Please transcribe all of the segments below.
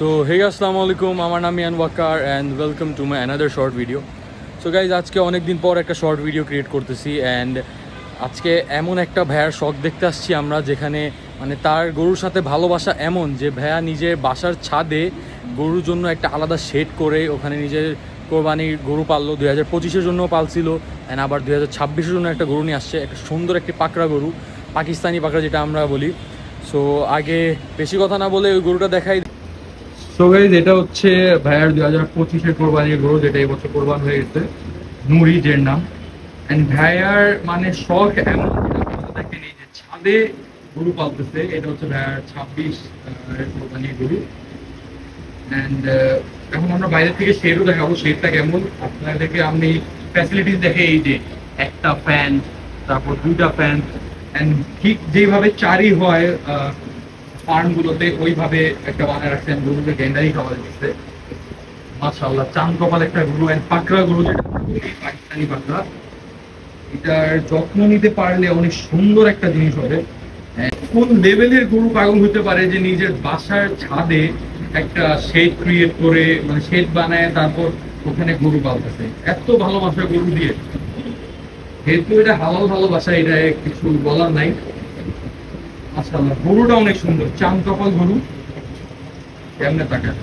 So hey আসসালামু আলাইকুম, আমার নাম Ian Walker and welcome to my another short video. So guys, আজকে অনেক দিন পর একটা শর্ট ভিডিও ক্রিয়েট করতেছি অ্যান্ড আজকে এমন একটা ভাইয়ার শখ দেখতে আসছি আমরা, যেখানে মানে তার গরুর সাথে ভালোবাসা এমন যে ভাইয়া নিজের বাসার ছাদে গরুর জন্য একটা আলাদা শেড করে ওখানে নিজের কোরবানির গরু পাললো। 2025-এর জন্য পালছিল অ্যান্ড আবার 2026-এর জন্য একটা গরু নিয়ে আসছে, একটা সুন্দর একটি পাকড়া গরু, পাকিস্তানি পাকড়া যেটা আমরা বলি। সো আগে বেশি কথা না বলে ওই গরুটা দেখাই। সো গাইজ, এটা হচ্ছে ভাইয়ার 2025-এর কোরবানির গরু, যেটা এই বছর কোরবান হয়ে গেছে, নুরি যের নাম। অ্যান্ড ভাইয়ার মানে শখ এমন, দেখেন এই যে ছাদে গরু পালতেছে, এটা হচ্ছে ভাইয়ার 26 এর কোরবানির গরু। অ্যান্ড এখন আমরা বাইরে থেকে শেডও দেখাবো, শেডটা কেমন আপনাদেরকে আমি ফ্যাসিলিটিস দেখে। এই যে একটা ফ্যান, তারপর দুইটা ফ্যান, অ্যান্ড ঠিক যেভাবে চারি হয় ফার্মগুলোতে ওইভাবে একটা বানায় রাখছেন। গরুকে গেন্ডারি খাবার দিচ্ছে, মাশাআল্লাহ চাঁদ কপাল একটা গরু। অ্যান্ড পাকড়া গরু, যেটা পাকিস্তানি পাকড়া, এটার যত্ন নিতে পারলে অনেক সুন্দর একটা জিনিস হবে। কোন লেভেলের গরু পাগল হতে পারে যে নিজের বাসার ছাদে একটা শেড ক্রিয়েট করে, মানে শেড বানায় তারপর ওখানে গরু পালতেছে, এত ভালোবাসা গরু দিয়ে। যেহেতু এটা হালাল ভালোবাসা, এটা কিছু বলার নাই। মাশাআল্লাহ গরুটা অনেক সুন্দর, চাঁদ কপাল গরু। কেমনে তাকায়।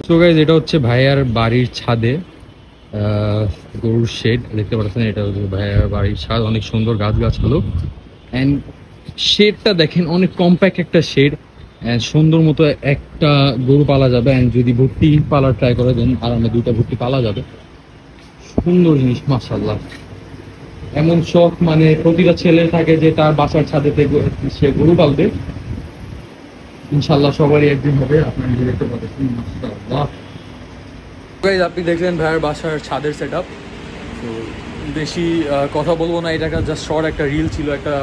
সো গাইজ, এটা হচ্ছে ভাইয়ার বাড়ির ছাদে গরুর শেড দেখতে পাচ্ছেন। এটা হচ্ছে ভাইয়ার বাড়ির ছাদ, অনেক সুন্দর গাছ গাছগুলো। অ্যান্ড শেডটা দেখেন, অনেক কম্প্যাক্ট একটা শেড, সুন্দর মতো একটা গরু পালা যাবে। অ্যান্ড যদি ভর্তি পালার ট্রাই করে দেন, আরামে দুইটা ভর্তি পালা যাবে। সুন্দর জিনিস, মাশাআল্লাহ। এমন শখ মানে প্রতিটা ছেলের থাকে যে তার বাসার ছাদেতে সে গরু পালবে। ইনশাল্লাহ সবারই একদিন হবে। আপনারা দেখতে পাচ্ছেন, মাশাআল্লাহ। গাইজ, আপনি দেখলেন ভাইয়ার বাসার ছাদের সেট আপ। তো বেশি কথা বলবো না, এটা জাস্ট শর্ট একটা রিল ছিল, একটা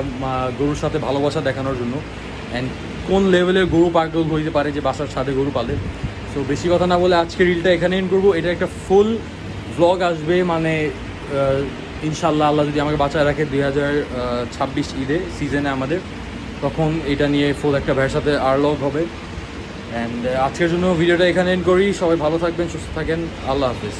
গরুর সাথে ভালোবাসা দেখানোর জন্য। অ্যান্ড কোন লেভেলের গরু পাগল হইতে পারে যে বাসার ছাদে গরু পালে। তো বেশি কথা না বলে আজকে রিলটা এখানে এন্ড করবো। এটা একটা ফুল ভ্লগ আসবে, মানে ইনশাল্লাহ আল্লাহ যদি আমাকে বাঁচায় রাখে 2026 ঈদে সিজনে আমাদের, তখন এটা নিয়ে ফুল একটা ভাইয়ের সাথে আরলগ হবে। অ্যান্ড আজকের জন্য ভিডিওটা এখানে এন্ড করি। সবাই ভালো থাকবেন, সুস্থ থাকেন, আল্লাহ হাফিজ।